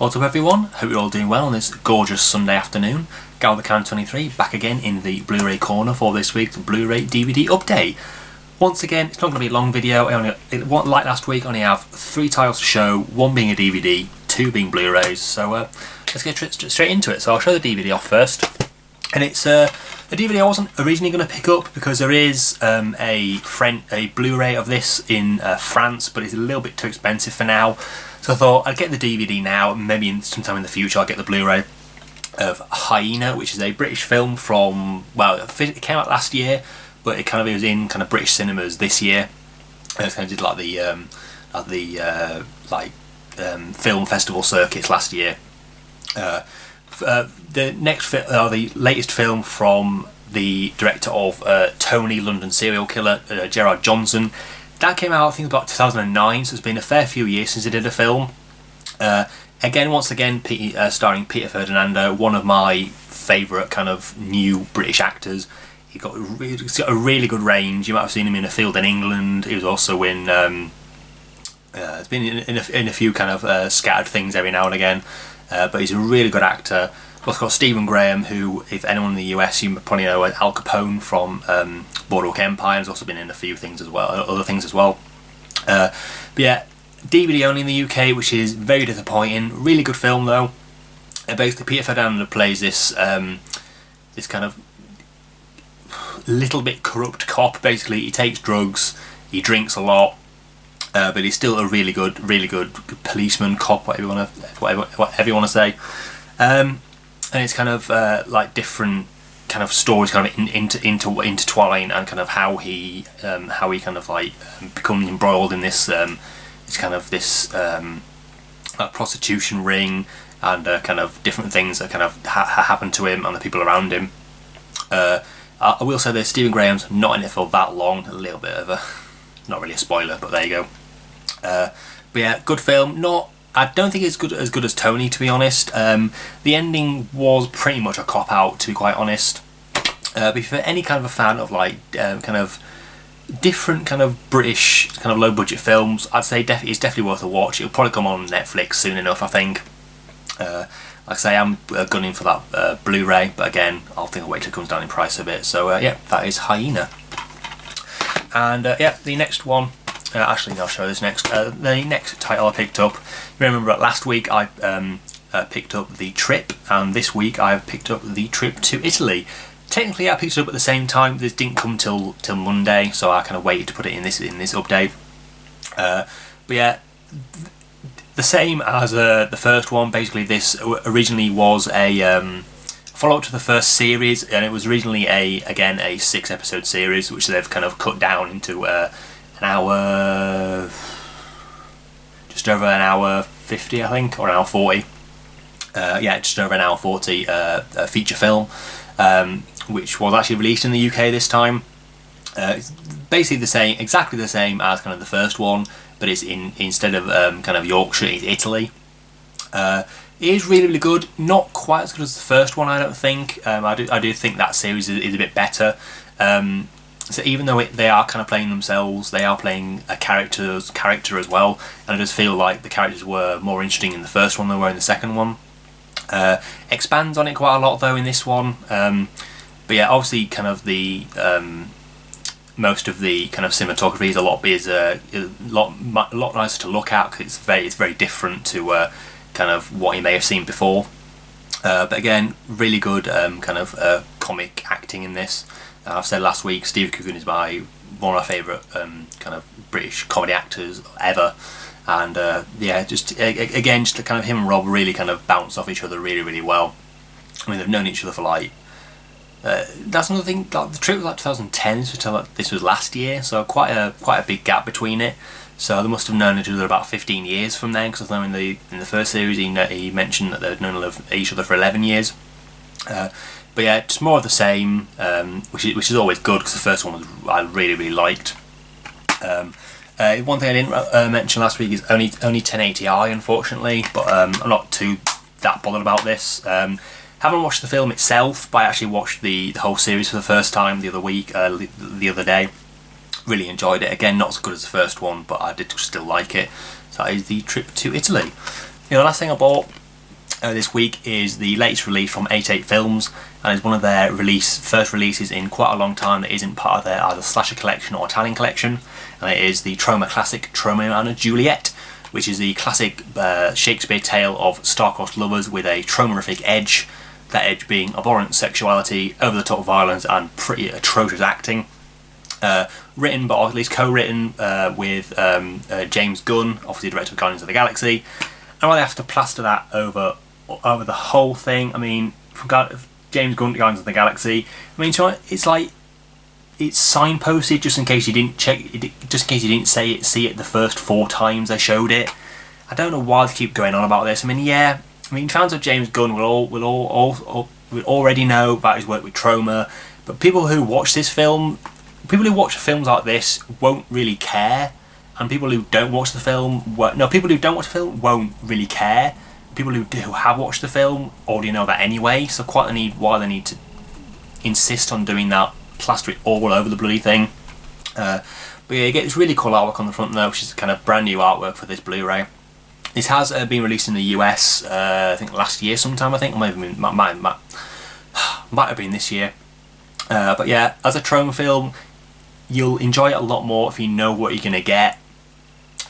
What's up everyone, hope you're all doing well on this gorgeous Sunday afternoon. Gal the Can 23 back again in the Blu-ray corner for this week's Blu-ray DVD update. Once again, it's not going to be a long video. Like last week, I only have 3 titles to show, 1 being a DVD, 2 being Blu-rays, so let's get straight into it. So I'll show the DVD off first. And it's a DVD I wasn't originally going to pick up because there is a Blu-ray of this in France, but it's a little bit too expensive for now. So I thought I'd get the DVD now, maybe sometime in the future I'll get the Blu-ray of Hyena, which is a British film from, well, it came out last year, but it was in British cinemas this year. It kind of did like the film festival circuits last year. The latest film from the director of Tony, London Serial Killer, Gerard Johnson. That came out, I think, about 2009, so it's been a fair few years since he did a film. Once again, starring Peter Ferdinando, one of my favourite kind of new British actors. He's got a really good range. You might have seen him in A Field in England. He was also in, he's been in a few kind of scattered things every now and again. But he's a really good actor. We've also got Stephen Graham, who, if anyone in the US, you probably know Al Capone from Boardwalk Empire. Has also been in a few things as well, other things as well. But yeah, DVD only in the UK, which is very disappointing. Really good film though. Basically, Peter Ferdinando plays this this kind of little bit corrupt cop. Basically, he takes drugs, he drinks a lot. But he's still a really good policeman, cop, whatever you want to say. And it's kind of like different kind of stories kind of intertwine, and kind of how he kind of like becomes embroiled in this prostitution ring, and kind of different things that kind of happen to him and the people around him. I will say that Stephen Graham's not in it for that long. A little bit of a, not really a spoiler, but there you go. But yeah, good film. I don't think it's as good as Tony, to be honest. The ending was pretty much a cop out, to be quite honest. But if you're any kind of a fan of like kind of different kind of British kind of low budget films, I'd say it's definitely worth a watch. It'll probably come on Netflix soon enough, I think. Like I say, I'm gunning for that Blu-ray, but again, I'll wait till it comes down in price a bit. So yeah, that is Hyena. And yeah, the next one. Actually, I'll show this next. The next title I picked up. You remember last week I picked up The Trip, and this week I've picked up The Trip to Italy. Technically, I picked it up at the same time. This didn't come till Monday, so I kind of waited to put it in this update. But yeah, the same as the first one. Basically, this originally was a follow-up to the first series, and it was originally a 6-episode series, which they've kind of cut down into an hour, just over an hour 50, I think, or an hour 40. Yeah, just over an hour 40 feature film, which was actually released in the UK this time. It's basically exactly the same as kind of the first one, but it's instead of kind of Yorkshire, it's Italy. It is really good. Not quite as good as the first one, I don't think. I do think that series is a bit better. So even though they are kind of playing themselves, they are playing a character as well, and I just feel like the characters were more interesting in the first one than they were in the second one. Expands on it quite a lot though in this one, but yeah, obviously kind of the most of the kind of cinematography is a lot nicer to look at, because it's very different to kind of what you may have seen before. But again, really good kind of comic acting in this. I've said last week, Steve Coogan is one of my favourite kind of British comedy actors ever, and yeah, just kind of him and Rob really kind of bounce off each other really well. I mean, they've known each other for like that's another thing. Like, The Trip was like 2010, so this was last year, so quite a big gap between it. So they must have known each other about 15 years from then, because I know in the first series he mentioned that they'd known each other for 11 years. But yeah, it's more of the same, which is always good, because the first one I really liked. One thing I didn't mention last week is only 1080i, unfortunately, but I'm not too that bothered about this. Haven't watched the film itself, but I actually watched the whole series for the first time the other day. Really enjoyed it. Again, not as good as the first one, but I did still like it. So that is The Trip to Italy. The last thing I bought this week is the latest release from 88 Films, and it's one of their first releases in quite a long time that isn't part of their either slasher collection or Italian collection, and it is the Troma classic Tromeo and Juliet, which is the classic Shakespeare tale of star-crossed lovers with a Tromerific edge, that edge being abhorrent sexuality, over-the-top violence and pretty atrocious acting. Written, but at least co-written with James Gunn, obviously director of Guardians of the Galaxy, and while they have to plaster that over the whole thing, I mean, from James Gunn to Guardians of the Galaxy, I mean, it's like it's signposted just in case you didn't check, just in case you didn't see it the first 4 times they showed it. I don't know why they keep going on about this. I mean, yeah, I mean, fans of James Gunn will already know about his work with Troma, but people who watch this film. People who watch films like this won't really care, and people who don't watch the film, people who don't watch the film won't really care. People who have watched the film already know that anyway, so quite why they need to insist on doing that, plaster it all over the bloody thing. But yeah, you get this really cool artwork on the front though, which is kind of brand new artwork for this Blu-ray. This has been released in the US, I think last year sometime, or maybe might have been this year. But yeah, as a Troma film, you'll enjoy it a lot more if you know what you're going to get.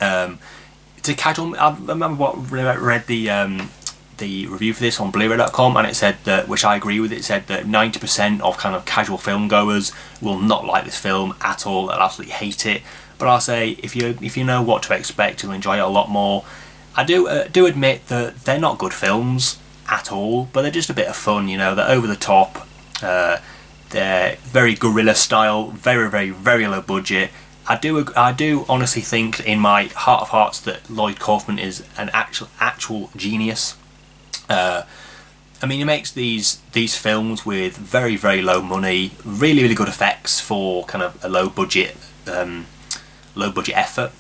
It's a casual. I remember read the review for this on Bluray.com, and it said that, which I agree with. It said that 90% of kind of casual film goers will not like this film at all. They'll absolutely hate it. But I'll say if you know what to expect, you'll enjoy it a lot more. I do admit that they're not good films at all, but they're just a bit of fun. You know, they're over the top. They're very guerrilla style, very, very, very low budget. I do honestly think in my heart of hearts that Lloyd Kaufman is an actual genius. I mean, he makes these films with very, very low money, really, really good effects for kind of a low budget effort.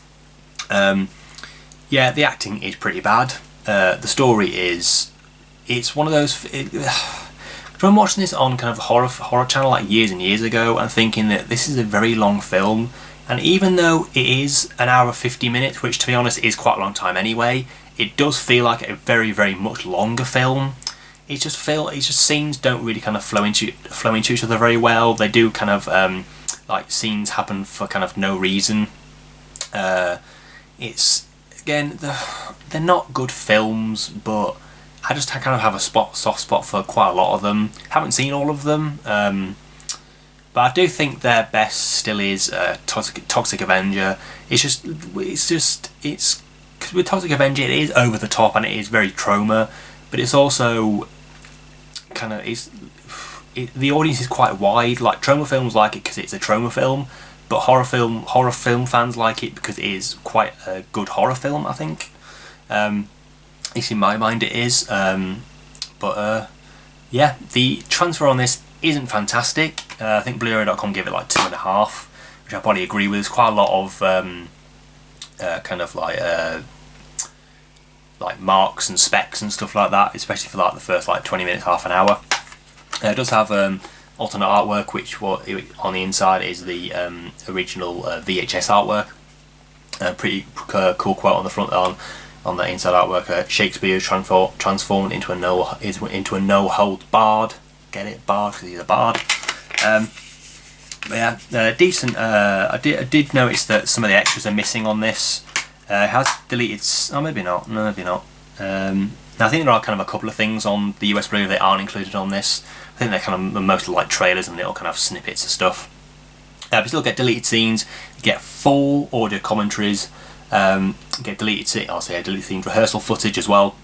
Yeah, the acting is pretty bad. The story it's one of those. I'm watching this on kind of horror channel like years and years ago and thinking that this is a very long film, and even though it is an hour 50 minutes, which to be honest is quite a long time anyway, it does feel like a very, very much longer film. It's just scenes don't really kind of flow into each other very well. They do kind of like scenes happen for kind of no reason. It's again they're not good films, but I just kind of have a soft spot for quite a lot of them. Haven't seen all of them, but I do think their best still is Toxic Avenger. It's because with Toxic Avenger it is over the top and it is very Troma, but it's also kind of the audience is quite wide. Like Troma films like it because it's a Troma film, but horror film fans like it because it is quite a good horror film, I think. At least in my mind it is, but yeah, the transfer on this isn't fantastic. I think Bluray.com gave it like 2.5, which I probably agree with. There's quite a lot of kind of like marks and specs and stuff like that, especially for like the first like 20 minutes, half an hour. It does have alternate artwork, which on the inside is the original VHS artwork. Pretty cool quote on the front on the inside artwork. Shakespeare is transformed into a no-hold bard. Get it, bard, because he's a bard. But yeah, decent. I did notice that some of the extras are missing on this. It has deleted. Oh, maybe not. No, maybe not. Now I think there are kind of a couple of things on the US Blu-ray that aren't included on this. I think they're kind of mostly like trailers and little kind of snippets of stuff. But you still get deleted scenes. You get full audio commentaries. Get deleted scenes, rehearsal footage as well.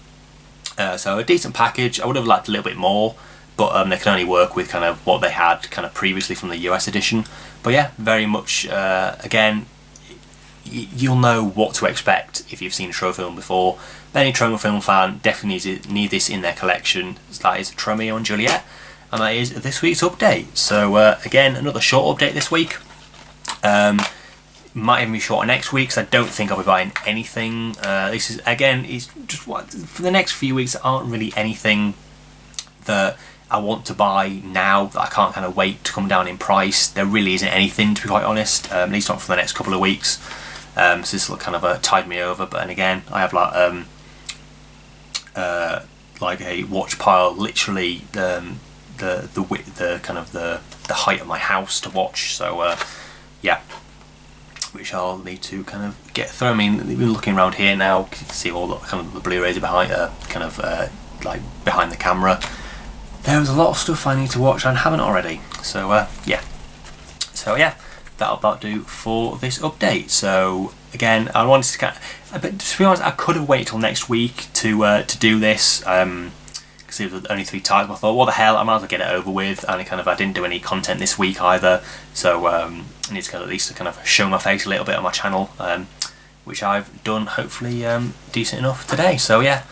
So a decent package. I would have liked a little bit more, but they can only work with kind of what they had kind of previously from the US edition. But yeah, very much again, you'll know what to expect if you've seen a Troma film before. Any Troma film fan definitely need this in their collection. That is Tromeo and Juliet, and that is this week's update. So again, another short update this week. Might even be shorter next week, because I don't think I'll be buying anything. This is again, it's just what for the next few weeks. There aren't really anything that I want to buy now that I can't kind of wait to come down in price. There really isn't anything, to be quite honest. At least not for the next couple of weeks. So this will kind of tide me over. But then again, I have like like a watch pile, literally the width, the kind of the height of my house to watch. So yeah, which I'll need to kind of get through. I mean, even looking around here now, you can see all the kind of the Blu-rays behind, like behind the camera. There's a lot of stuff I need to watch and haven't already. So yeah. So yeah, that'll about do for this update. So again, I wanted to but to be honest, I could have waited till next week to do this. Because it was only 3 titles. I thought, what the hell, I might as well get it over with. And I didn't do any content this week either, so I need to at least kind of show my face a little bit on my channel, which I've done hopefully decent enough today. So yeah,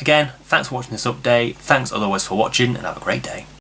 again, thanks for watching this update. Thanks as always for watching, and have a great day.